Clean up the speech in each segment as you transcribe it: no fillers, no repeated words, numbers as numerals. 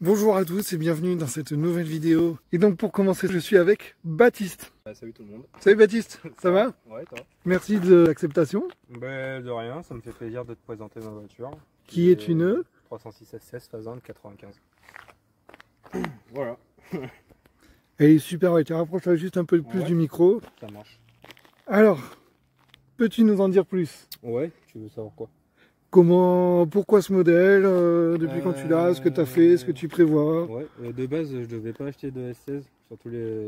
Bonjour à tous et bienvenue dans cette nouvelle vidéo. Et donc pour commencer, je suis avec Baptiste. Salut tout le monde. Salut Baptiste, ça va? Ouais, toi? Merci de l'acceptation. De rien, ça me fait plaisir de te présenter ma voiture. Qui est une 306 SS Fazan 95. Voilà. Elle est super, ouais, tu rapproches juste un peu plus du micro. Ça marche. Alors, peux-tu nous en dire plus? Ouais, tu veux savoir quoi? Pourquoi ce modèle, depuis quand tu l'as, ce que tu as fait, ce que tu prévois? Ouais, de base je devais pas acheter de S16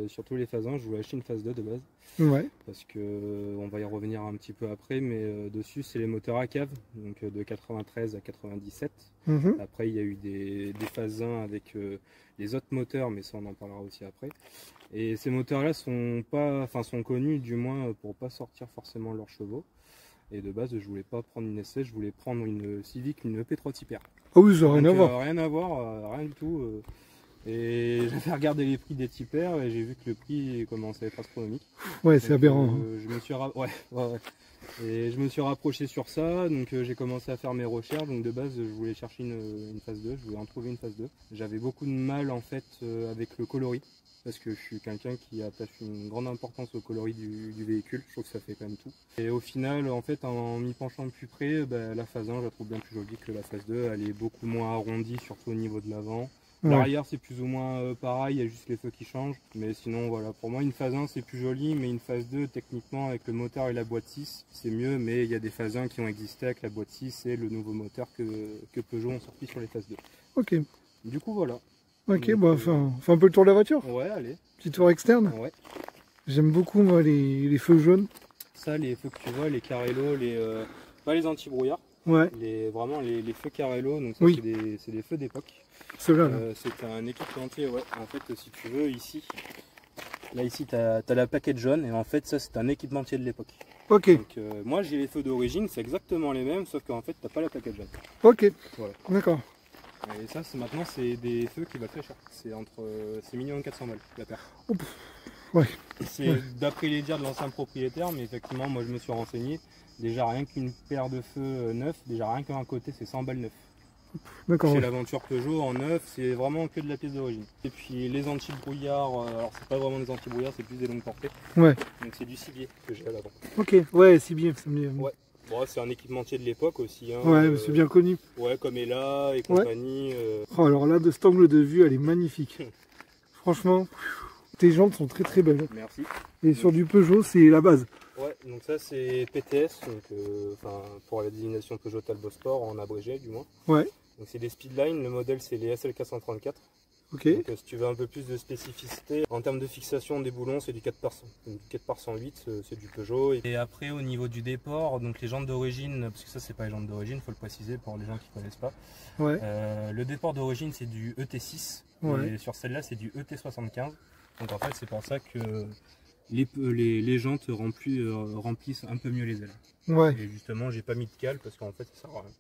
sur tous les Fazans, je voulais acheter une phase 2 de base. Ouais. Parce que on va y revenir un petit peu après, mais dessus c'est les moteurs à cave, donc de 93 à 97. Après il y a eu des Fazans avec les autres moteurs, mais ça on en parlera aussi après. Et ces moteurs là sont connus du moins pour pas sortir forcément leurs chevaux. Et de base, je voulais pas prendre une SS, je voulais prendre une Civic, une EP3 Type R. Ah oui, ça n'a rien à voir. Rien à voir, rien du tout. Et j'avais regardé les prix des Type R et j'ai vu que le prix commençait à être astronomique. Ouais, c'est aberrant. Je me suis Et je me suis rapproché sur ça, donc j'ai commencé à faire mes recherches. Donc de base, je voulais chercher une phase 2, je voulais en trouver une phase 2. J'avais beaucoup de mal en fait avec le coloris. Parce que je suis quelqu'un qui attache une grande importance au coloris du véhicule, je trouve que ça fait quand même tout. Et au final, en fait, en m'y penchant de plus près, la phase 1, je la trouve bien plus jolie que la phase 2. Elle est beaucoup moins arrondie, surtout au niveau de l'avant. L'arrière, c'est plus ou moins pareil, il y a juste les feux qui changent. Mais sinon, voilà, pour moi, une phase 1, c'est plus joli, mais une phase 2, techniquement, avec le moteur et la boîte 6, c'est mieux. Mais il y a des phases 1 qui ont existé avec la boîte 6 et le nouveau moteur que Peugeot ont sorti sur les phases 2. Ok. Du coup, voilà. Ok, donc, bon, on fait un peu le tour de la voiture. Ouais, allez. Petit tour externe. Ouais. J'aime beaucoup, moi, les feux jaunes. Ça, les feux que tu vois, les Carello, pas les anti-brouillards. Ouais. Vraiment les feux Carello, donc c'est des feux d'époque. Ceux-là. C'est un équipementier, ouais. En fait, si tu veux, ici, tu as la plaquette jaune, et en fait, ça, c'est un équipementier de l'époque. Ok. Donc, moi, j'ai les feux d'origine, c'est exactement les mêmes, sauf qu'en fait, t'as pas la plaquette jaune. Ok. Voilà. D'accord. Et ça, maintenant, c'est des feux qui valent très cher. C'est 1 400 000 balles la paire. Ouais. C'est d'après les dires de l'ancien propriétaire, mais effectivement, moi, je me suis renseigné. Déjà, rien qu'une paire de feux neufs, déjà rien qu'un côté, c'est 100 balles neuf. D'accord. Chez l'aventure Peugeot en neuf, c'est vraiment que de la pièce d'origine. Et puis les anti-brouillards, alors c'est pas vraiment des anti-brouillards, c'est plus des longues portées. Ouais. Donc c'est du cibier que j'ai à l'avant. Ok, ouais, cibier, ça me dit. Ouais. Bon, c'est un équipementier de l'époque aussi. Hein, ouais, c'est bien connu. Ouais, comme Ella et compagnie. Oh, alors là, de cet angle de vue, elle est magnifique. Franchement, tes jantes sont très très belles. Merci. Et sur du Peugeot, c'est la base. Ouais, donc ça c'est PTS, donc, pour la désignation Peugeot Talbot Sport en abrégé du moins. Ouais. Donc c'est des Speedline, le modèle c'est les SLK 134. Ok. Donc si tu veux un peu plus de spécificité, en termes de fixation des boulons c'est du 4x100. Donc 4x108 c'est du Peugeot. Et après au niveau du déport, donc les jantes d'origine, parce que ça c'est pas les jantes d'origine, il faut le préciser pour les gens qui ne connaissent pas. Ouais. Le déport d'origine c'est du ET6, et sur celle-là c'est du ET75. Donc en fait c'est pour ça que les jantes remplissent un peu mieux les ailes. Ouais. Et justement j'ai pas mis de cale parce qu'en fait ça sert à rien.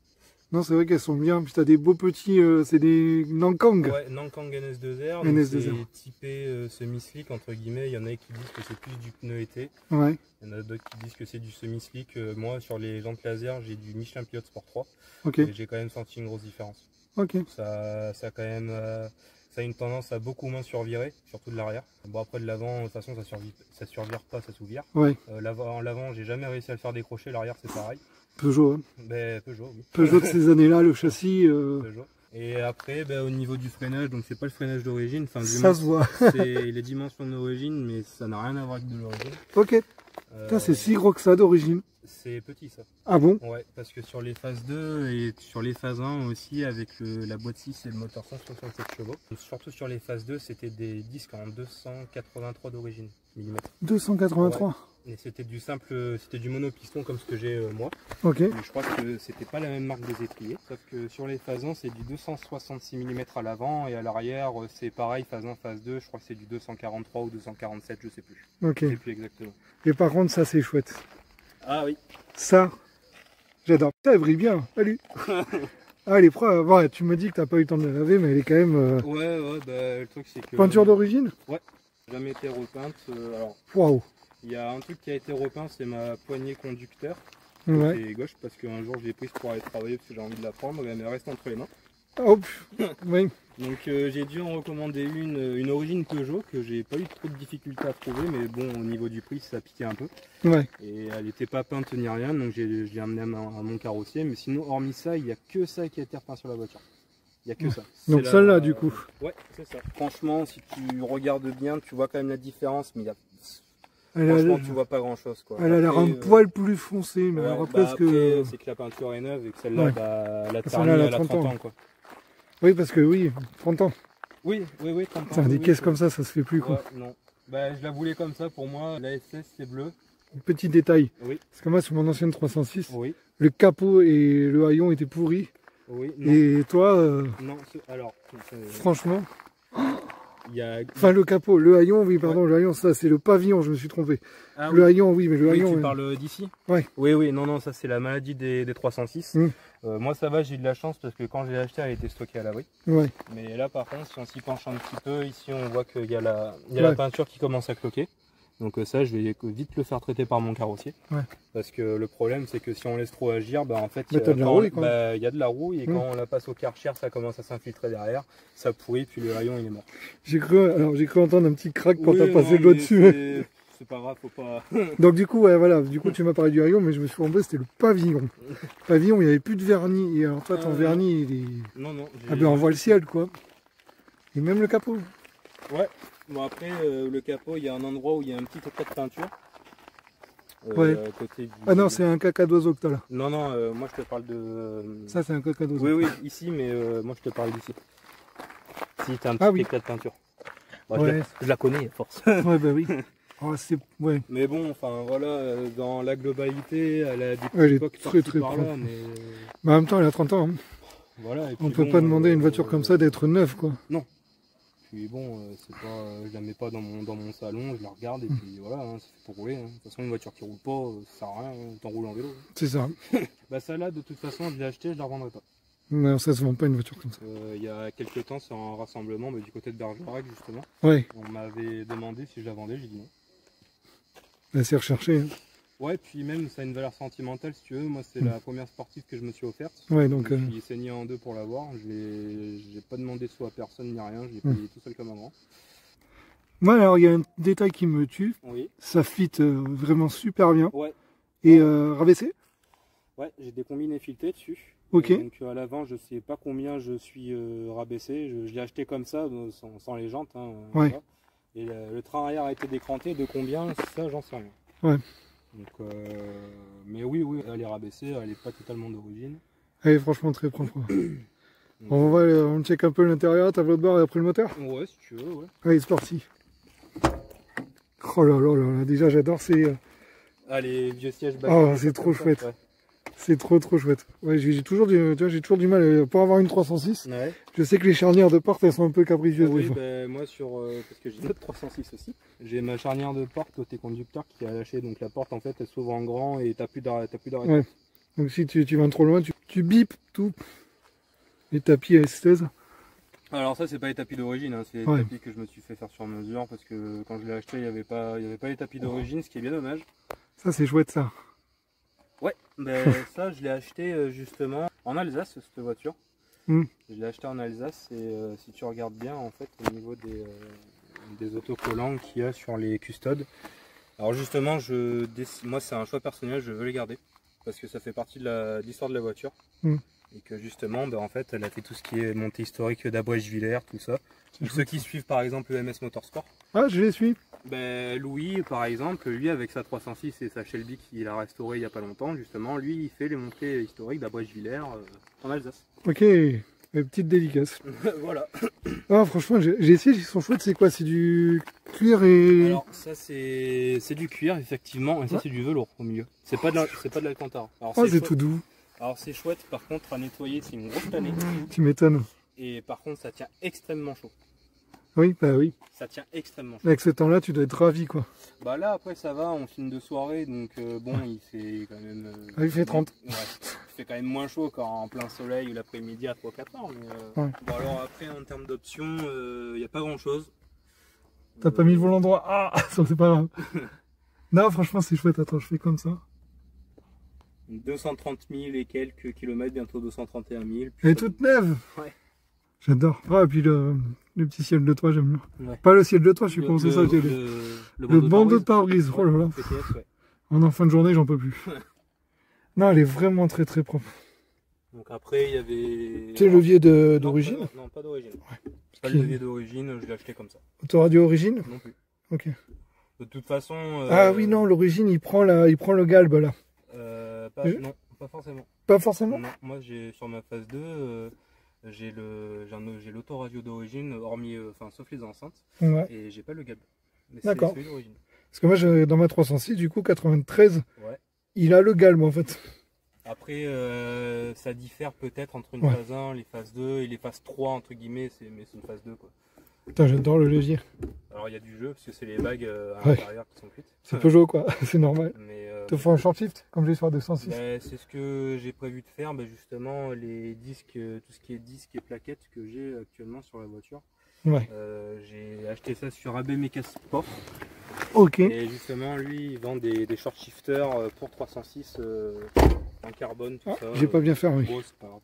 Non, c'est vrai qu'elles sont bien. Puis tu as des beaux petits, c'est des Nankang. Ouais, Nankang NS2R. NS2R. C'est typé semi-slick entre guillemets. Il y en a qui disent que c'est plus du pneu été. Ouais. Il y en a d'autres qui disent que c'est du semi-slick. Moi, sur les jantes laser, j'ai du Michelin Pilot Sport 3. Ok. Et j'ai quand même senti une grosse différence. Ok. Ça a quand même, ça a une tendance à beaucoup moins survirer, surtout de l'arrière. Bon après de l'avant, de toute façon ça survire pas, ça s'ouvre. Ouais. L'avant, j'ai jamais réussi à le faire décrocher. L'arrière, c'est pareil. Peugeot, hein. Peugeot, oui. Peugeot de ces années-là, le châssis. Peugeot. Et après, au niveau du freinage, donc c'est pas le freinage d'origine. Ça se voit. C'est les dimensions d'origine, mais ça n'a rien à voir avec de l'origine. Ok. C'est si gros que ça d'origine. C'est petit ça. Ah bon? Ouais, parce que sur les phases 2 et sur les phases 1 aussi, avec la boîte 6 et le moteur 167 chevaux. Donc, surtout sur les phases 2, c'était des disques en 283 d'origine. 283 ouais. Et c'était du monopiston comme ce que j'ai moi. Ok. Mais je crois que c'était pas la même marque des étriers. Sauf que sur les phases 1, c'est du 266 mm à l'avant et à l'arrière, c'est pareil, phase 1, phase 2, je crois que c'est du 243 ou 247, je sais plus. Ok. Je sais plus exactement. Et par contre, ça c'est chouette. Ah oui. Ça, j'adore. Ça, elle brille bien. Salut. Ah, elle est propre. Ouais, tu me dis que t'as pas eu le temps de la laver, mais elle est quand même. Ouais, le truc c'est que. Peinture d'origine? Ouais. Jamais été repeinte. Alors. Waouh. Il y a un truc qui a été repeint, c'est ma poignée conducteur. Côté gauche, parce qu'un jour je l'ai prise pour aller travailler parce que j'ai envie de la prendre et elle me reste entre les mains. Hop. Oui. Donc j'ai dû en recommander une origine Peugeot que j'ai pas eu trop de difficultés à trouver, mais bon, au niveau du prix ça piquait un peu. Ouais. Et elle n'était pas peinte ni rien, donc je l'ai amené à mon carrossier. Mais sinon, hormis ça, il n'y a que ça qui a été repeint sur la voiture. Il n'y a que ça. Donc celle-là du coup. Ouais, c'est ça. Franchement, si tu regardes bien, tu vois quand même la différence, mais franchement, tu vois pas grand chose quoi. Elle a l'air un poil plus foncé, mais alors après, c'est que la peinture est neuve et que celle-là, la ternie, elle a 30 ans quoi. Oui, parce que oui, 30 ans. Oui, 30 ans. Putain, des caisses comme ça se fait plus quoi. Ouais, non. Bah, je la voulais comme ça pour moi. La SS c'est bleu. Petit détail. Oui. Parce que moi, sur mon ancienne 306, oui. le capot et le haillon étaient pourris. Oui. Non. Et toi, non, alors. Franchement. Enfin, le capot, le haillon, oui, pardon, le haillon, ça c'est le pavillon, je me suis trompé. Ah, le haillon, oui, mais le haillon. Tu parles d'ici? Ouais. Oui, non, ça c'est la maladie des 306. Moi ça va, j'ai eu de la chance parce que quand je l'ai acheté, elle était stockée à l'abri. Ouais. Mais là par contre, si on s'y penche un petit peu, ici on voit qu'il y a la peinture qui commence à cloquer. Donc ça, je vais vite le faire traiter par mon carrossier. Ouais. Parce que le problème, c'est que si on laisse trop agir, bah en fait, il y a de la rouille et quand on la passe au Karcher, ça commence à s'infiltrer derrière, ça pourrit, puis le haillon il est mort. J'ai cru entendre un petit crack quand t'as passé le doigt dessus. C'est pas grave, faut pas. Donc du coup, ouais, voilà, du coup tu m'as parlé du haillon, mais je me suis trompé, c'était le pavillon. Le pavillon, il n'y avait plus de vernis. Et alors toi, ton vernis, il est. Non. Ah ben on voit le ciel, quoi. Et même le capot. Ouais. Bon après, le capot, il y a un endroit où il y a un petit éclat de peinture. Ouais. Côté du... Ah non, c'est un caca d'oiseau que t'as là. Non, moi je te parle de... Ça c'est un caca d'oiseau. Oui, ici, mais moi je te parle d'ici. Si, t'as un petit éclat de peinture. Bon, ouais. Je la connais, à force. Ouais, bah oui. Oh, ouais. Mais bon, enfin voilà, dans la globalité, elle a des petits coques très par là, mais en même temps, elle a 30 ans. Hein. Voilà. Et on peut pas demander à une voiture comme ça d'être neuve, quoi. Non. Puis bon, je la mets pas dans mon salon, je la regarde et puis voilà, c'est fait pour rouler. De toute façon, une voiture qui roule pas, ça sert à rien, t'en roules en vélo. C'est ça. Bah ça là, de toute façon, je l'ai acheté, je la revendrai pas. Non, ça se vend pas une voiture comme ça. Il y a quelques temps, sur un rassemblement du côté de Bergerac justement, on m'avait demandé si je la vendais, j'ai dit non. Bah, c'est recherché. Hein. Ouais, puis même ça a une valeur sentimentale si tu veux. Moi, c'est la première sportive que je me suis offerte. Ouais, donc. Je suis saigné en deux pour l'avoir. J'ai pas demandé soit à personne ni rien. Je l'ai payé tout seul comme un grand. Moi, alors il y a un détail qui me tue. Oui. Ça fit vraiment super bien. Ouais. Et rabaissé. Ouais, j'ai des combines effiltées dessus. Ok. Donc à l'avant, je sais pas combien je suis rabaissé. Je l'ai acheté comme ça, sans les jantes. Hein, ouais. Voilà. Et le train arrière a été décranté. De combien, ça, j'en sais rien. Ouais. Donc, mais oui, elle est rabaissée, elle n'est pas totalement d'origine. Elle est franchement très propre. On check un peu l'intérieur, tableau de bord et après le moteur. Ouais, si tu veux, ouais. Allez, c'est parti. Oh là là, déjà j'adore ces... les vieux sièges back. Oh, c'est trop chouette. Ouais. C'est trop chouette. Ouais, j'ai toujours du mal pour avoir une 306. Ouais. Je sais que les charnières de porte elles sont un peu capricieuses. Oui, moi parce que j'ai une autre 306 aussi. J'ai ma charnière de porte côté conducteur qui a lâché, donc la porte en fait elle s'ouvre en grand et t'as plus d'arrêt. Ouais. Donc si tu vas trop loin, tu bipes tout. Les tapis S16. Alors ça c'est pas les tapis d'origine, hein. C'est les tapis que je me suis fait faire sur mesure parce que quand je l'ai acheté il n'y avait pas les tapis d'origine, ce qui est bien dommage. Ça c'est chouette ça. Ouais, ça je l'ai acheté justement en Alsace cette voiture. Je l'ai acheté en Alsace et si tu regardes bien en fait au niveau des autocollants qu'il y a sur les custodes. Alors justement moi c'est un choix personnel, je veux les garder parce que ça fait partie de l'histoire de la voiture. Et que justement en fait elle a fait tout ce qui est montée historique d'Abouèche-Villers, tout ça. Donc, ceux qui suivent par exemple le MS Motorsport. Ah je les suis. Louis par exemple, lui avec sa 306 et sa Shelby qu'il a restauré il n'y a pas longtemps, justement, lui il fait les montées historiques d'Abouèche-Villers en Alsace. Ok, petite dédicace. Voilà. Ah franchement j'ai essayé, ils sont chouettes, c'est quoi? C'est du cuir et... Alors ça c'est du cuir effectivement, et ça c'est du velours au milieu. C'est pas de l'alcantara. C'est tout doux. Alors c'est chouette, par contre à nettoyer c'est une grosse tannée. Tu m'étonnes. Et par contre ça tient extrêmement chaud. Oui, bah oui. Ça tient extrêmement chaud. Avec ce temps-là, tu dois être ravi quoi. Bah là après ça va, on filme de soirée, donc bon il fait quand même... il fait 30. Ouais, il fait quand même moins chaud qu'en plein soleil ou l'après-midi à 3-4 heures. Mais, bon alors après en termes d'options, il n'y a pas grand chose. T'as pas mis le volant droit? Ah, ça c'est pas grave. Non franchement c'est chouette, attends je fais comme ça. 230 000 et quelques kilomètres, bientôt 231 000. Elle est toute neuve. Ouais. J'adore. Ah, et puis le petit ciel de toit, j'aime bien. Ouais. Pas le ciel de toit, je sais comment c'est ça. Le bandeau de pare-brise. Oh là là. PTS, ouais. En fin de journée, j'en peux plus. Non, elle est vraiment très très propre. Donc après, il y avait... C'est le levier d'origine? Non, pas d'origine. Ouais. Pas le levier d'origine, je l'ai acheté comme ça. Autoradio origine? Non plus. Ok. De toute façon... Ah oui, non, l'origine, il prend le galbe là. Non, pas forcément. Pas forcément? Non, moi sur ma phase 2, j'ai l'autoradio d'origine, hormis, sauf les enceintes, ouais. Et j'ai pas le galbe. D'accord. Parce que moi, dans ma 306, du coup, 93, ouais. Il a le galbe en fait. Après, ça diffère peut-être entre une phase 1, les phases 2 et les phases 3, entre guillemets, mais c'est une phase 2 quoi. Putain, j'adore le levier. Alors il y a du jeu, parce que c'est les bagues à l'intérieur qui sont cuites. C'est Peugeot quoi, c'est normal. Te fais un short shift, comme j'ai sur la 206. C'est ce que j'ai prévu de faire, justement, les disques, tout ce qui est disques et plaquettes que j'ai actuellement sur la voiture. Ouais. J'ai acheté ça sur AB Mecha Sport. Ok. Et justement, lui, il vend des short shifters pour 306 en carbone, tout ça. J'ai pas bien fait, oui. Bon, c'est pas grave.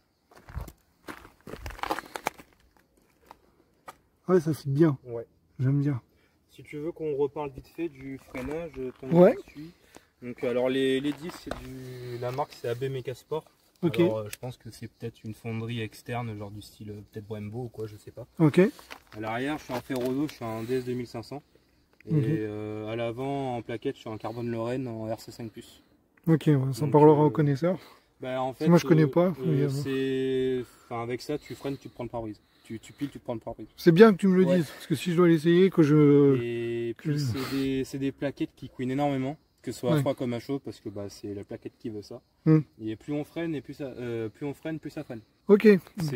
Ouais, ça fit bien. Ouais. J'aime bien. Si tu veux qu'on reparle vite fait du freinage, donc alors les disques, c'est la marque c'est AB Mecha Sport. Ok. Alors, je pense que c'est peut-être une fonderie externe, genre du style peut-être Brembo ou quoi, je sais pas. Ok. À l'arrière, je suis en ferrodo, je suis en DS 2500. Et à l'avant, en plaquette, je suis en carbone Lorraine en RC5+. Ok, on s'en parlera aux connaisseurs. En fait, moi je connais pas. Avec ça, tu freines, tu te prends le pare-brise. Tu piles, tu te prends le pare-brise. C'est bien que tu me le dises, parce que si je dois l'essayer, que je... Et puis c'est des plaquettes qui couinent énormément, que ce soit à froid comme à chaud, parce que c'est la plaquette qui veut ça. Et plus on freine, et plus ça freine. Ok,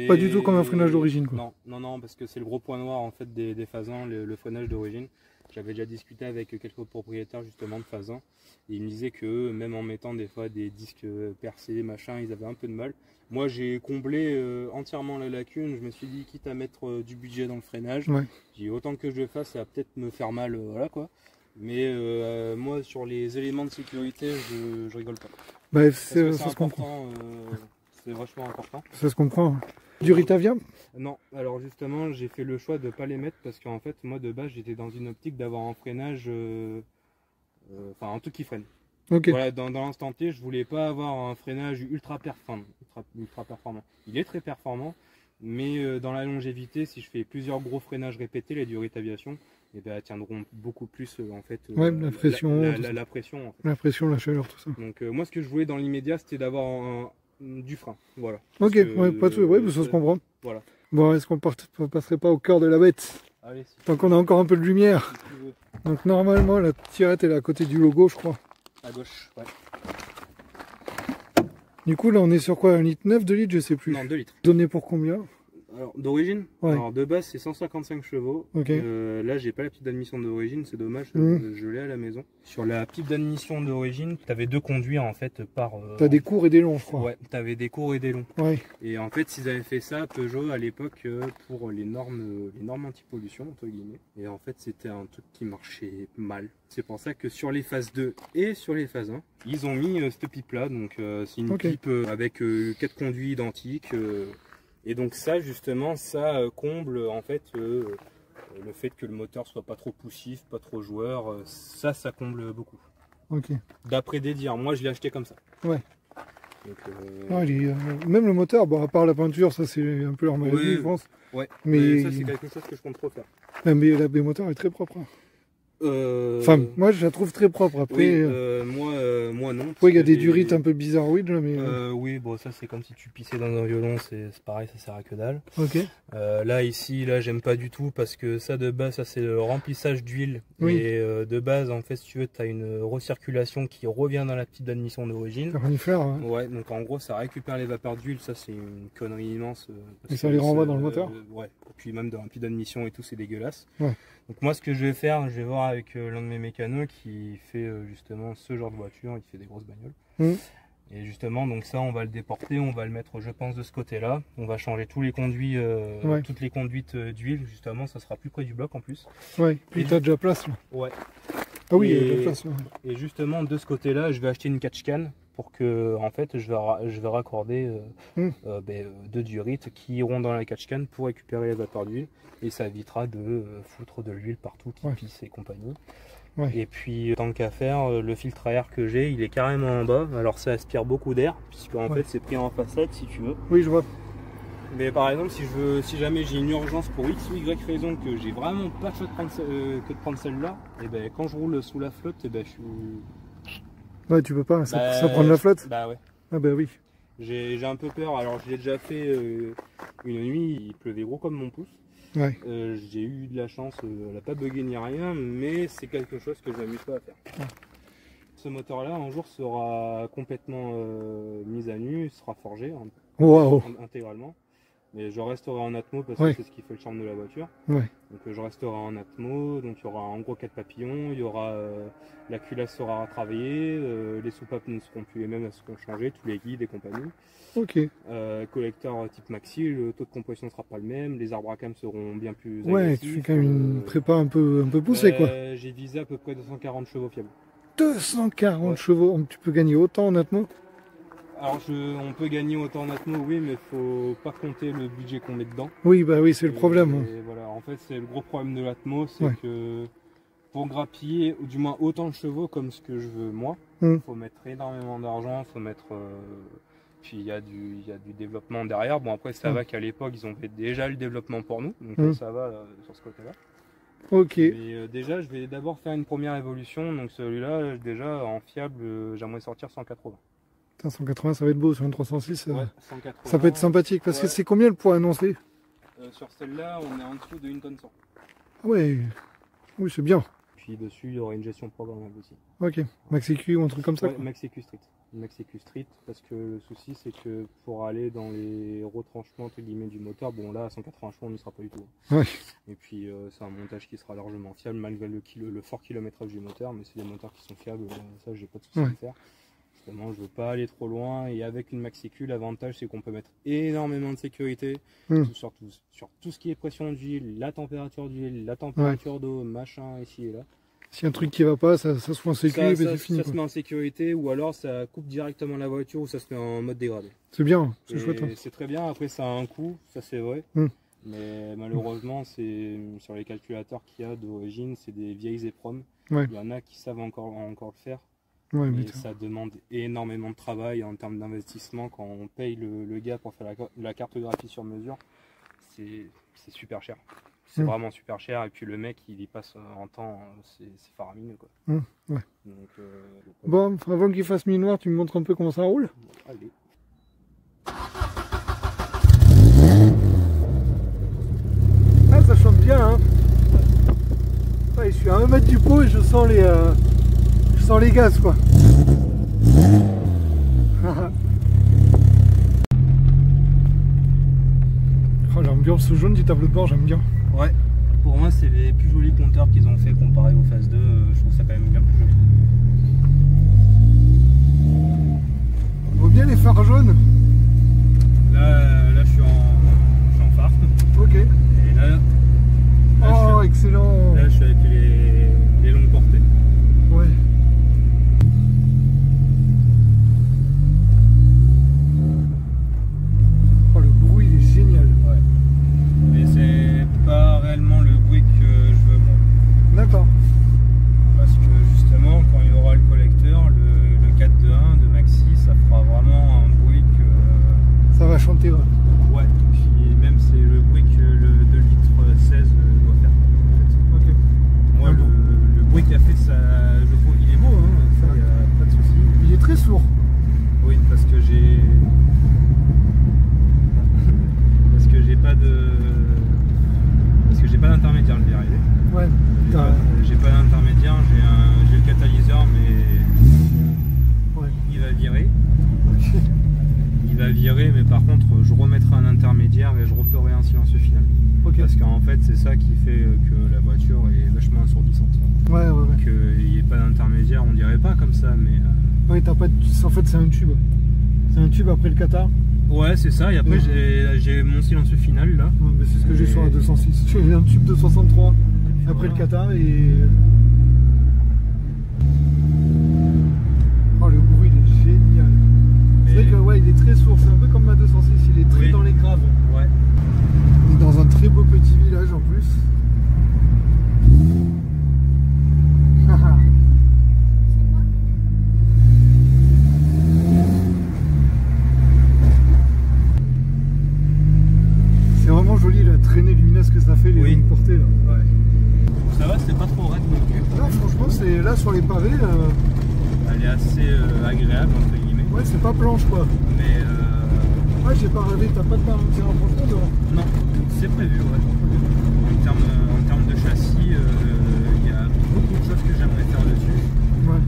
pas du tout comme un freinage d'origine. Non, parce que c'est le gros point noir en fait des phase 1, le freinage d'origine. J'avais déjà discuté avec quelques propriétaires justement de phase 1 et ils me disaient que même en mettant des fois des disques percés, machin, ils avaient un peu de mal. Moi j'ai comblé entièrement la lacune, je me suis dit quitte à mettre du budget dans le freinage, j'ai dit autant que je le fasse, ça va peut-être me faire mal, voilà quoi. Mais moi sur les éléments de sécurité, je rigole pas. Ça se comprend. C'est vachement important. Ça se comprend. Du Ritavia? Non, alors justement j'ai fait le choix de ne pas les mettre parce qu'en fait moi de base j'étais dans une optique d'avoir un freinage, un truc qui freine. Okay. Voilà, dans l'instant T je voulais pas avoir un freinage ultra performant. Il est très performant, mais dans la longévité si je fais plusieurs gros freinages répétés, les durées d'aviation, elles tiendront beaucoup plus en fait. La pression. La pression en fait. La pression, la chaleur, tout ça. Donc moi ce que je voulais dans l'immédiat c'était d'avoir du frein, voilà. Ok, pas de soucis, ça se comprend. Voilà. Bon, est-ce qu'on passerait pas au cœur de la bête? Allez, tant qu'on a encore un peu de lumière. Donc normalement la tirette elle est à côté du logo, je crois. À gauche, ouais. Du coup là on est sur quoi, 1,9 litre, 2 litres, je sais plus. Non, 2 litres. Donné pour combien? Alors d'origine, alors de base c'est 155 chevaux. Okay. Là j'ai pas la pipe d'admission d'origine, c'est dommage, je l'ai à la maison. Sur la pipe d'admission d'origine, tu avais deux conduits en fait par... T'as des courts et des longs je crois. Ouais, tu avais des courts et des longs. Ouais. Et en fait s'ils avaient fait ça, Peugeot à l'époque pour les normes anti-pollution entre guillemets. Et en fait c'était un truc qui marchait mal. C'est pour ça que sur les phases 2 et sur les phases 1, ils ont mis cette pipe là. Donc c'est une pipe avec 4 conduits identiques. Et donc ça justement, ça comble en fait le fait que le moteur soit pas trop poussif, pas trop joueur, ça comble beaucoup. Ok. D'après des dires, moi je l'ai acheté comme ça. Ouais. Donc, même le moteur, à part la peinture, ça c'est un peu leur maladie je pense. Ouais. Mais ça c'est quelque chose que je compte refaire. Mais la baie moteur est très propre. Enfin, moi je la trouve très propre. Après, moi non. Il y a des durites un peu bizarroïdes là, mais. Oui, bon, ça c'est comme si tu pissais dans un violon, c'est pareil, ça sert à que dalle. Ok. Là ici, j'aime pas du tout parce que ça de base, ça c'est le remplissage d'huile. Oui. Et de base, en fait, si tu veux, tu as une recirculation qui revient dans la petite d'admission d'origine. Ouais, donc en gros, ça récupère les vapeurs d'huile, ça c'est une connerie immense. Et ça les renvoie dans le moteur. Ouais. Et puis même dans la petite d'admission et tout, c'est dégueulasse. Ouais. Donc moi ce que je vais faire, je vais voir avec l'un de mes mécanos qui fait justement ce genre de voiture, il fait des grosses bagnoles. Et justement donc ça on va le déporter, on va le mettre je pense de ce côté là, on va changer tous les conduits, toutes les conduites d'huile justement, ça sera plus près du bloc en plus. Ouais, puis t'as déjà place là. Ouais. Ah oui, il y a de la place. Ouais. Et justement, de ce côté-là, je vais acheter une catch-can pour que, en fait, je vais raccorder 2 diurites qui iront dans la catch-can pour récupérer les vapeurs d'huile. Et ça évitera de foutre de l'huile partout, qui pisse et compagnie. Ouais. Et puis, tant qu'à faire, le filtre à air que j'ai, il est carrément en bas. Alors, ça aspire beaucoup d'air, puisque en fait, c'est pris en façade, si tu veux. Oui, je vois. Mais par exemple, si jamais j'ai une urgence pour X ou Y raison, que j'ai vraiment pas de choix que de prendre celle-là, et ben quand je roule sous la flotte, et ben je suis... Ouais, tu peux pas, ça prend de la flotte. Bah ouais. Ah bah oui. J'ai un peu peur, alors je l'ai déjà fait une nuit, il pleuvait gros comme mon pouce. Ouais. J'ai eu de la chance, elle n'a pas bugué ni rien, mais c'est quelque chose que je m'amuse pas à faire. Ouais. Ce moteur-là, un jour, sera complètement mis à nu, sera forgé intégralement. Mais je resterai en atmo parce que c'est ce qui fait le charme de la voiture. Ouais. Donc je resterai en atmo, donc il y aura en gros 4 papillons, il y aura la culasse sera retravaillée, les soupapes ne seront plus les mêmes, elles seront changées, tous les guides et compagnie. Ok. Collecteur type maxi, le taux de compression ne sera pas le même, les arbres à cam seront bien plus agressifs. Ouais, tu fais quand même une prépa un peu poussée quoi. J'ai visé à peu près 240 chevaux fiables. 240 chevaux, tu peux gagner autant en atmo? Alors on peut gagner autant en atmo, oui, mais faut pas compter le budget qu'on met dedans. Oui, bah oui, c'est le problème. Et voilà, en fait, c'est le gros problème de l'atmo, c'est que pour grappiller, ou du moins autant de chevaux comme ce que je veux moi, faut mettre énormément d'argent, faut mettre... puis il y a du développement derrière. Bon, après, ça va qu'à l'époque, ils ont fait déjà le développement pour nous, donc ça va sur ce côté-là. Ok. Mais déjà, je vais d'abord faire une première évolution, donc celui-là, déjà, en fiable, j'aimerais sortir 180. 180, ça va être beau sur une 306. Ouais, 180, ça peut être sympathique parce que c'est combien le poids annoncé? Sur celle-là, on est en dessous de 1 tonne 100. Ouais, oui, c'est bien. Puis dessus, il y aura une gestion programmable aussi. Ok, Max-EQ ou un truc comme ça? Max-EQ Street. Max-EQ Street, parce que le souci, c'est que pour aller dans les retranchements entre guillemets du moteur, bon là, à 180 chevaux, on n'y sera pas du tout. Ouais. Et puis, c'est un montage qui sera largement fiable malgré le fort kilométrage du moteur, mais c'est des moteurs qui sont fiables, ça, j'ai pas de souci à faire. Justement, je veux pas aller trop loin et avec une Max-EQ, l'avantage c'est qu'on peut mettre énormément de sécurité sur tout ce qui est pression d'huile, la température d'huile, la température d'eau, machin ici et là. Si un truc qui va pas, ça se met en sécurité, c'est fini. Ça se met en sécurité ou alors ça coupe directement la voiture ou ça se met en mode dégradé. C'est bien, c'est chouette. C'est très bien, après ça a un coût, ça c'est vrai. Mais malheureusement, c'est sur les calculateurs qu'il y a d'origine, c'est des vieilles EPROM. Il y en a qui savent encore le faire. Ouais, mais ça demande énormément de travail en termes d'investissement. Quand on paye le gars pour faire la cartographie sur mesure, c'est super cher. C'est vraiment super cher. Et puis le mec, il y passe en temps, c'est faramineux quoi. Ouais. Donc, bon, avant qu'il fasse mi-noir, tu me montres un peu comment ça roule? Allez. Ah, ça chante bien, hein. Ouais, je suis à 1 mètre du pot et je sens les gaz quoi. Oh, l'ambiance jaune du tableau de bord, j'aime bien. Ouais, pour moi c'est les plus jolis compteurs qu'ils ont fait comparé au phase 2, je trouve ça quand même bien plus joli. On voit bien les phares jaunes. Là je suis en phare. Ok. Et là excellent. Là je suis avec les longues portées. Ouais. Oh, le bruit il est génial. Ouais. Mais c'est pas réellement le bruit que je veux moi. D'accord. Parce que justement quand il y aura le collecteur, le 4.2.1 de Maxi, ça fera vraiment un bruit que... Ça va chanter, ouais. Ouais, puis même c'est le bruit que le 2 litres 16 doit faire. En fait. Ok. Moi le bruit qu'il a fait, ça, je trouve qu'il est beau, hein, ça y a pas de souci. Il est très sourd. Oui, parce que j'ai pas d'intermédiaire, je vais y arriver. Ouais. J'ai pas d'intermédiaire, j'ai le catalyseur, mais il va virer. Il va virer, mais par contre je remettrai un intermédiaire et je referai un silencieux final. Parce qu'en fait c'est ça qui fait que la voiture est vachement assourdissante. Ouais. Qu'il n'y ait pas d'intermédiaire, on dirait pas comme ça, mais... Oui, t'as pas de... En fait c'est un tube. C'est un tube après le Qatar. Ouais, c'est ça, et après j'ai mon silencieux final là. Ouais, mais c'est ce que j'ai sur la 206. J'ai un tube de 63 après le Qatar et Elle est assez agréable, entre guillemets. Ouais, c'est pas planche quoi. Mais ouais, j'ai pas rêvé, t'as pas de balancier rapprochement dehors? Non, c'est prévu, ouais. En termes de châssis, il y a beaucoup de choses que j'aimerais faire dessus. Ouais.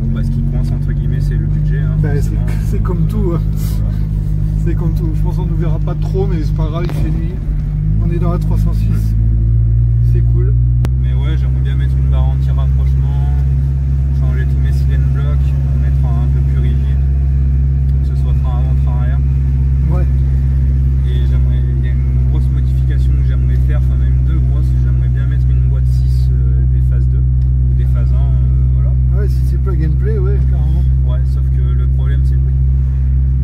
Bon, bah, ce qui coince, entre guillemets, c'est le budget. Hein, bah, c'est comme tout. Hein. Voilà. C'est comme tout. Je pense qu'on ne verra pas trop, mais c'est pas grave, il fait nuit. On est dans la 306. C'est cool. Mais ouais, j'aimerais bien mettre une barre anti-rapprochement, changer tous mes cylindres blocs, mettre un peu plus rigide, que ce soit frein avant, frein arrière. Ouais. Et il y a une grosse modification que j'aimerais faire, enfin même deux grosses. J'aimerais bien mettre une boîte 6 des phases 2 ou des phases 1, voilà. Ouais, si c'est plug and play, ouais, carrément. Ouais, sauf que le problème c'est le prix.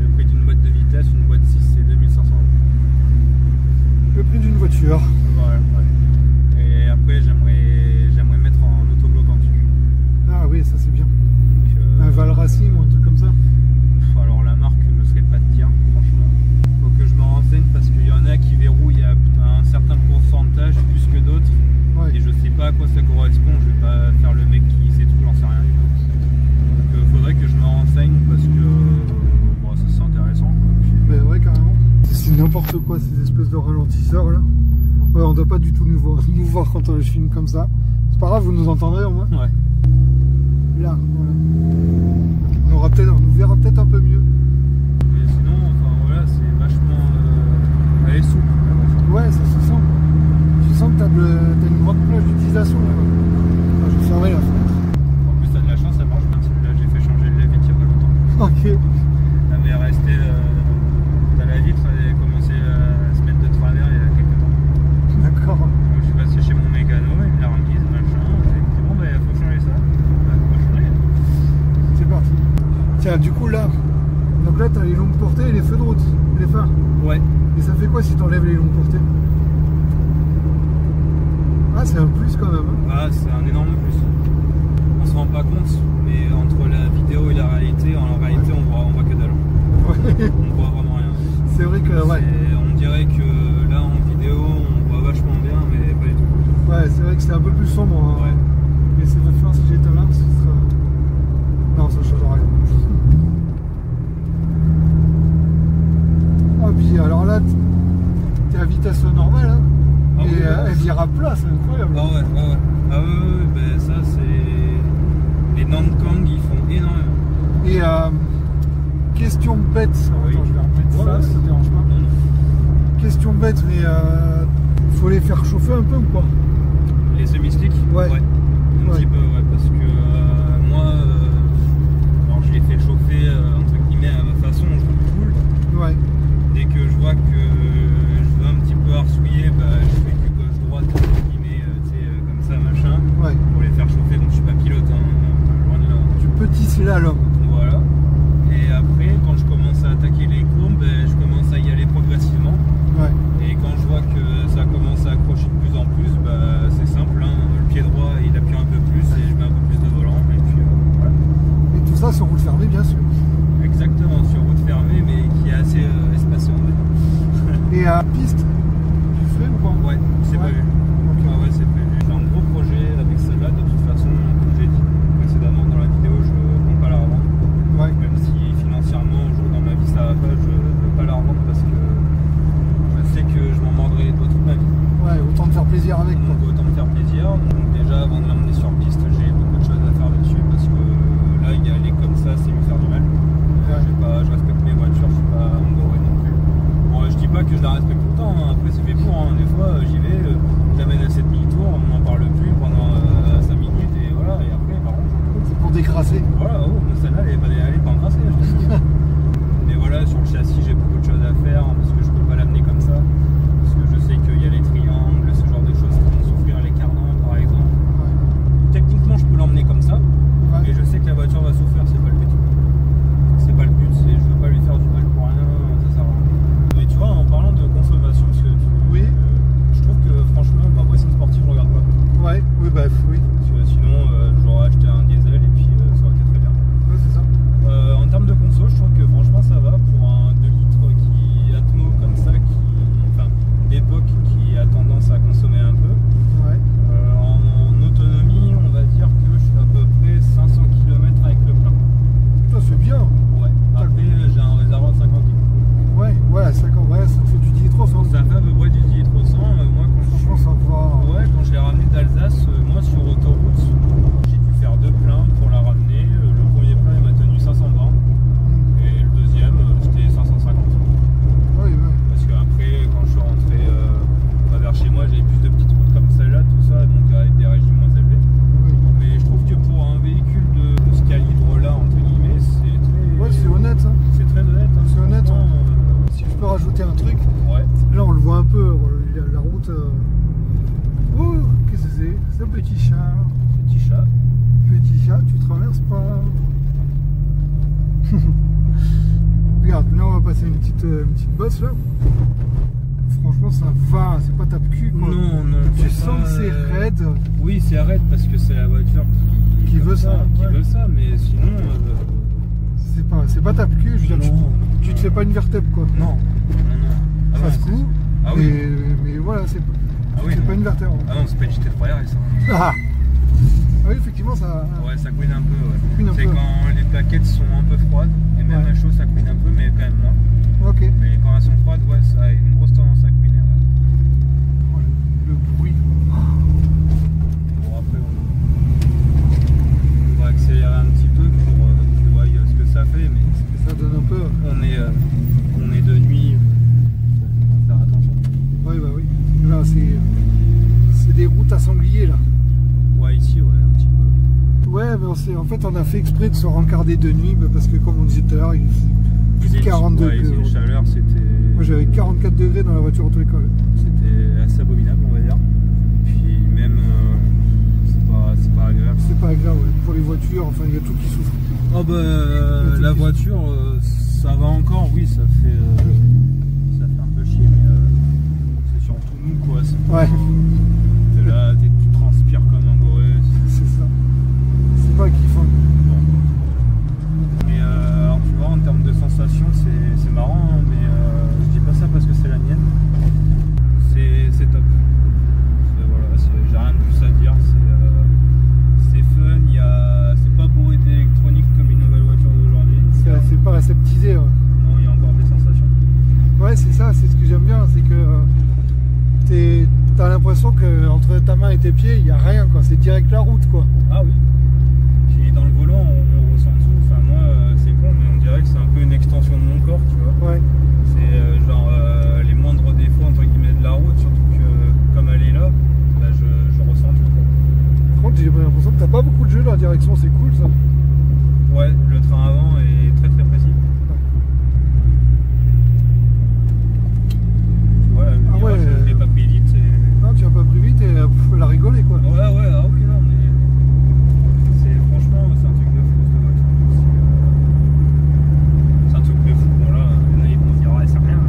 Le prix d'une boîte de vitesse, une boîte 6 c'est 2500 €. Le prix d'une voiture. Ouais, ouais. Et après j'aimerais mettre en autobloquant dessus. Ah oui, ça c'est bien. Donc, un Val Racing ou un truc comme ça. Alors la marque, je ne saurais pas te dire, franchement. Faut que je me renseigne parce qu'il y en a qui verrouillent à un certain pourcentage plus que d'autres. Ouais. Et je sais pas à quoi ça correspond. Je vais pas faire le mec qui sait tout, j'en sais rien du tout. Donc faudrait que je me renseigne parce que bon, ça c'est intéressant. Mais ouais, carrément. C'est n'importe quoi ces espèces de ralentisseurs là. Ouais, on doit pas du tout nous voir quand je filme comme ça. C'est pas grave, vous nous entendrez au moins. Ouais. Là, voilà. On nous verra peut-être un peu mieux. Mais sinon, enfin voilà, c'est vachement. Elle est souple. Ouais, ça se sent. Je sens que t'as une grande plage d'utilisation là. Je vais fermer la fenêtre. En plus, t'as de la chance, ça marche bien. Celui-là, j'ai fait changer le lave il y a pas longtemps. Ok. Elle avait resté. T'as la vitre, elle a commencé à se mettre de travers il y a quelques temps. D'accord. Donc, je suis passé chez mon mécano, il me l'a remise, machin. J'ai dit bon, bah, il faut changer ça. Bah, on va changer. C'est parti. Tiens, du coup, là. Donc là, t'as les longues portées et les feux de route, les phares. Ouais. Et ça fait quoi si t'enlèves les longues portées? Ah, c'est un plus quand même. Hein. Ah, c'est un énorme plus. On se rend pas compte, mais entre la vidéo et la réalité, en réalité, on voit que dalle. Ouais. On voit vraiment rien. C'est vrai que, ouais. On dirait que là, en vidéo, on voit vachement bien, mais pas du tout. Ouais, c'est vrai que c'est un peu plus sombre. Hein. Ouais. Mais c'est va faire si j'étais là, ce sera... Non, ça change rien. Ah, puis alors là, t'es à vitesse normale, hein. Ah, et oui, elle ira plat, c'est incroyable. Ah ouais, ouais, ouais. Ah ouais, ben ça c'est... Les Nankang, ils font énormément. Et question bête, oui. Attends, je vais remettre ça te dérange pas. Non, non. Question bête, mais faut les faire chauffer un peu ou quoi? Les semi-slicks? Ouais. Un petit peu, ouais, parce que moi, alors je les fais chauffer entre guillemets à ma façon, je roule cool. Ouais. Dès que je vois que je veux un petit peu arsouiller, bah, je fais que gauche-droite, entre guillemets, comme ça, machin, ouais. Pour les faire chauffer. Donc je suis pas pilote, hein, loin de là. Du petit slalom. Voilà. Et après, quand je commence à attaquer les courbes, ben, je commence à y aller progressivement. Ouais. Et quand je vois que ça commence à accrocher de plus en plus, bah, c'est simple, hein, le pied droit il appuie un peu plus et je mets un peu plus de volant. Et puis voilà. Et tout ça sur route fermée, bien sûr. Exactement, sur route fermée, mais qui est assez espacée en fait. Et à piste, tu fais ou pas? Ouais, c'est prévu. Okay. Ah ouais, c'est prévu. J'ai un gros projet avec celle-là, de toute façon, comme j'ai dit précédemment dans la vidéo, je ne compte pas la revendre. Ouais. Même si financièrement, un jour dans ma vie ça va pas, je ne veux pas la revendre parce que je sais que je m'en mordrai les doigts toute ma vie. Ouais, autant te faire plaisir avec. Donc autant me faire plaisir. Donc déjà, avant de l'emmener sur piste, j'ai beaucoup de choses à faire dessus parce que là, y aller comme ça, c'est lui faire du mal. Ouais. Je respecte mes voitures, je suis pas endoré non plus. Bon, je dis pas que je la respecte tout le temps, hein. Après c'est fait pour, hein. Des fois j'y vais, j'amène à 7 demi-tours, on m'en parle plus pendant 5 minutes et voilà, et après par contre. C'est pour décrasser. Voilà, oh, celle-là elle est pas encrassée, je te dis. Mais voilà, sur le châssis j'ai beaucoup de choses à faire hein, parce que je peux pas l'amener comme ça. Parce que je sais qu'il y a les triangles, ce genre de choses qui vont souffrir, les carnants par exemple. Ouais. Techniquement je peux l'emmener comme ça, ouais. Mais je sais que la voiture va souffrir, c'est pas le but. C'est pas le but, je veux pas lui faire du mal pour rien, ça sert à rien. Mais tu vois, en parlant de consommation, parce que oui. Je trouve que franchement, ma voiture sportive, je regarde pas. Ouais, oui, bah oui. Sinon, j'aurais acheté un diesel et puis ça aurait été très bien. Ouais, c'est ça. En termes de conso, je trouve que franchement ça va pour un 2 litres qui Atmo petite bosse là. Franchement, ça va, c'est pas tape-cul quoi. Non. Tu sens que c'est raide. Oui, c'est raide parce que c'est la voiture qui veut ça. Qui veut ça, mais sinon. C'est pas tape-cul, je veux dire, tu te fais pas une vertèbre quoi. Non. Ah ça se coud. Ah oui. Mais voilà, c'est pas une vertèbre. Ah non, c'est pas une JT Royale ça. Ah oui, effectivement, ça. Ouais, ça couine un peu. Ouais. C'est quand les plaquettes sont un peu froides, et même à chaud, ça couine un peu, mais quand même moins. Ok. Mais quand elles sont froides, ouais, ça a une grosse tendance à couiner. Ouais. Oh, le bruit. Bon, après, on va accélérer un petit peu pour que tu vois ce que ça fait, mais ça donne un peu. On est de nuit, on va faire attention. Ouais, bah oui. Là, c'est des routes à sanglier là. Ouais, ici, ouais, un petit peu. Ouais, mais en fait, on a fait exprès de se rencarder de nuit parce que, comme on disait tout à l'heure, il fait plus de 40 degrés. La chaleur, c'était. Moi, j'avais 44 degrés dans la voiture auto-école. C'était assez abominable, on va dire. Puis, même, c'est pas agréable. C'est pas agréable, ouais. Pour les voitures, enfin, il y a tout qui souffre. Oh, bah, la voiture, ça va encore, oui, ça fait un peu chier, mais c'est surtout nous, quoi. Ouais. T'es là, tu transpires comme un goré. C'est ça. C'est pas kiffant. Mais alors tu vois, en termes de sensations, c'est marrant, hein, mais je dis pas ça parce que c'est la mienne. C'est top. Voilà, j'ai rien de plus à dire. C'est fun, c'est pas bourré d'électronique comme une nouvelle voiture d'aujourd'hui. C'est pas aseptisé. Ouais. Non, il y a encore des sensations. Ouais, c'est ça, c'est ce que j'aime bien, c'est que t'as l'impression que entre ta main et tes pieds, il n'y a rien, quoi. C'est direct la route, quoi. Ah oui. Puis dans le volant, on ressent tout. Enfin, moi, c'est con, mais on dirait que c'est un peu une extension de mon corps, tu vois. Ouais. C'est genre les moindres défauts entre guillemets de la route, surtout que comme elle est là, bah, je ressens tout, quoi. Par contre, j'ai l'impression que t'as pas beaucoup de jeu dans la direction, c'est cool ça. Ouais, le train avant est très très précis. Ouais, je l'ai pas pris vite. Non, tu as pas pris vite et elle a rigolé quoi. Ouais, ah oui, non, mais franchement, c'est un truc de fou cette voiture. C'est un truc de fou. Bon, là, ils vont se dire, ouais, c'est rien.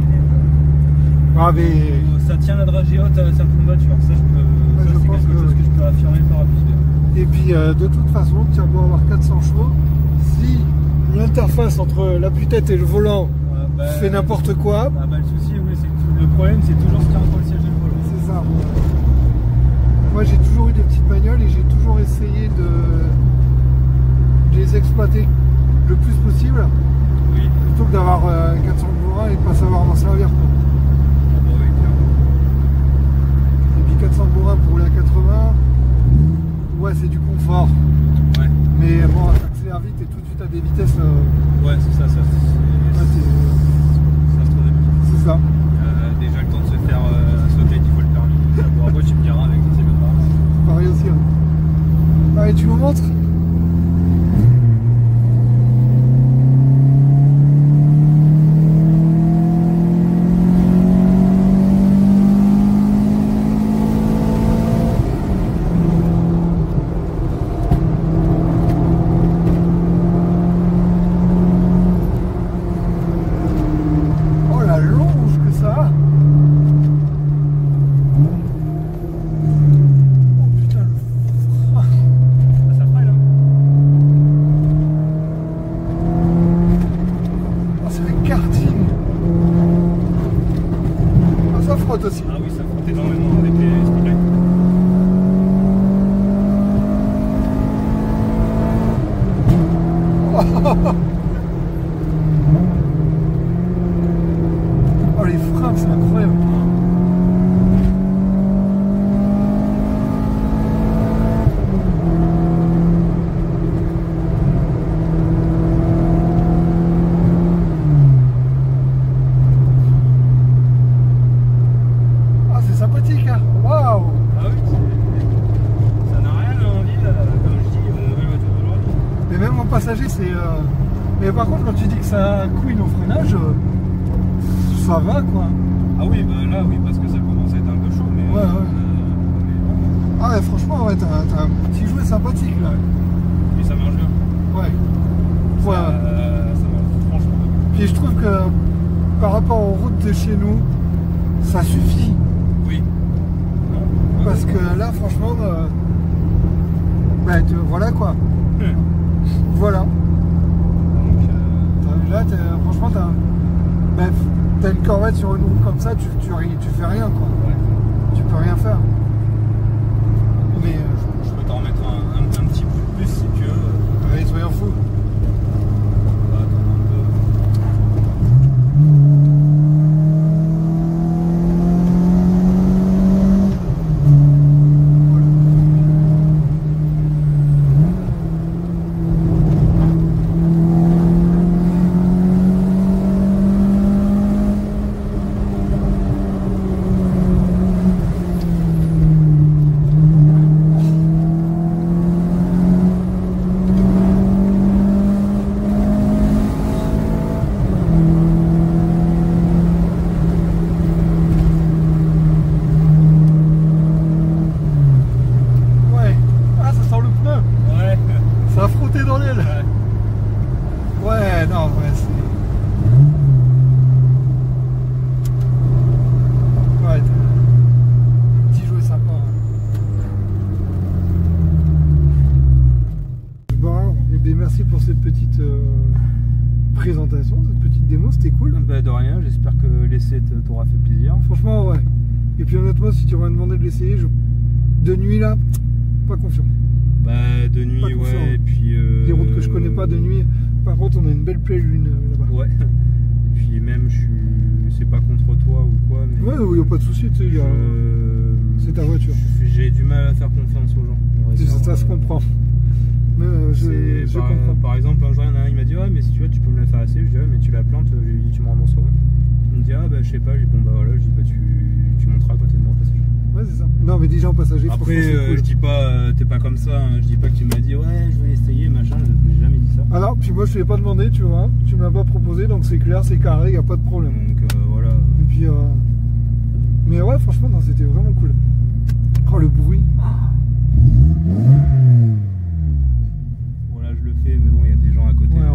Mais ça tient la dragée haute à certaines voitures. Ça, c'est quelque chose que je peux affirmer par rapport. Et puis, de toute façon, tu as beau avoir 400 chevaux, si l'interface entre l'appui-tête et le volant fait n'importe quoi. Ah bah, le souci, oui, c'est que le problème, c'est toujours ce qu'il y a entre le siège et le volant. C'est ça. Moi, j'ai toujours eu des petites bagnoles et j'ai toujours essayé de les exploiter le plus possible. Oui. Plutôt que d'avoir 400 bourrins et de pas savoir m'en servir. Quoi. Ah bah oui, clairement. Et puis 400 bourrins pour rouler à 80, ouais, c'est du confort. Ouais. Mais bon, t'accélères vite et tout de suite à des vitesses. Ouais, c'est ça. C'est ça. Déjà le temps de se faire sauter, il faut le permis. Bon, après, tu me diras avec c'est bien pareil. Pareil aussi. Hein. Allez, tu me montres ? Aussi. Ah oui, ça frotte énormément avec les speedlines. Oh, les freins, c'est incroyable. Passager, c'est. Mais par contre, quand tu dis que ça couine au freinage, ça va quoi. Ah oui, bah là, oui, parce que ça commence à être un peu chaud, mais. Ouais, ouais. Ah ouais, franchement, ouais, t'as un petit jouet sympathique là. Et ça marche bien. Ouais. Ça marche franchement bien. Puis je trouve que par rapport aux routes de chez nous, ça suffit. Oui. Parce que là, franchement, voilà quoi. Voilà. Là, franchement, t'as une corvette sur une roue comme ça, tu fais rien quoi. Ouais. Tu peux rien faire. Mais je peux t'en remettre un petit peu plus si tu veux. Ouais, soyons fous. Dans l'aile. Ouais, non, ouais, c'est... Ouais, petit jouet sympa. Bon, et bien merci pour cette petite présentation, cette petite démo, c'était cool. Bah de rien, j'espère que l'essai t'aura fait plaisir. Franchement, ouais. Et puis honnêtement, si tu m'as demandé de l'essayer, de nuit là, pas confiant. Bah de nuit, ouais, et puis... Les routes que je connais pas de nuit, par contre on a une belle pleine lune là-bas. Ouais, et puis même c'est pas contre toi ou quoi, mais... Ouais, il n'y a pas de souci, tu sais, c'est ta voiture. J'ai du mal à faire confiance aux gens. Ça se comprend. Mais je comprends. Par exemple, un jour, il m'a dit, ouais, mais si tu veux, tu peux me la faire assez. Je dis, ouais, mais tu la plantes, je lui ai dit, tu me rembourses rien. Il me dit, ah bah je sais pas, je dis, bon bah voilà, je dis, bah tu monteras quand t'es de moi en passage. Ouais, c'est ça. Non, mais déjà en passager, après, cool. Je dis pas, t'es pas comme ça, hein. Je dis pas que tu m'as dit, ouais, je vais essayer, machin, j'ai jamais dit ça. Alors, puis moi, je t'ai pas demandé, tu vois, tu me l'as pas proposé, donc c'est clair, c'est carré, y a pas de problème. Donc voilà. Et puis, mais ouais, franchement, c'était vraiment cool. Oh, le bruit. Voilà, je le fais, mais bon, il y a des gens à côté. Ouais,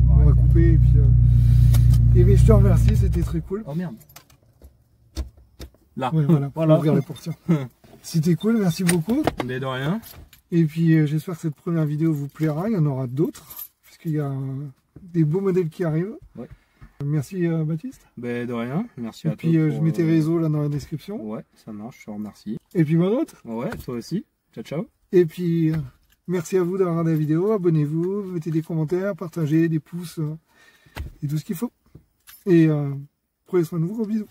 on va couper, et puis... Et bien, je te remercie, c'était très cool. Oh merde. Là. Ouais, voilà. Ouvrir les portions. C'était cool, merci beaucoup. Mais de rien. Et puis j'espère que cette première vidéo vous plaira, il y en aura d'autres, puisqu'il y a des beaux modèles qui arrivent. Ouais. Merci Baptiste. Ben de rien, merci à toi. Et puis je mets tes réseaux là dans la description. Ouais, ça marche, je te remercie. Et puis bonne route. Ouais, toi aussi. Ciao ciao. Et puis merci à vous d'avoir regardé la vidéo, abonnez-vous, mettez des commentaires, partagez, des pouces et tout ce qu'il faut. Et prenez soin de vous, gros bisous.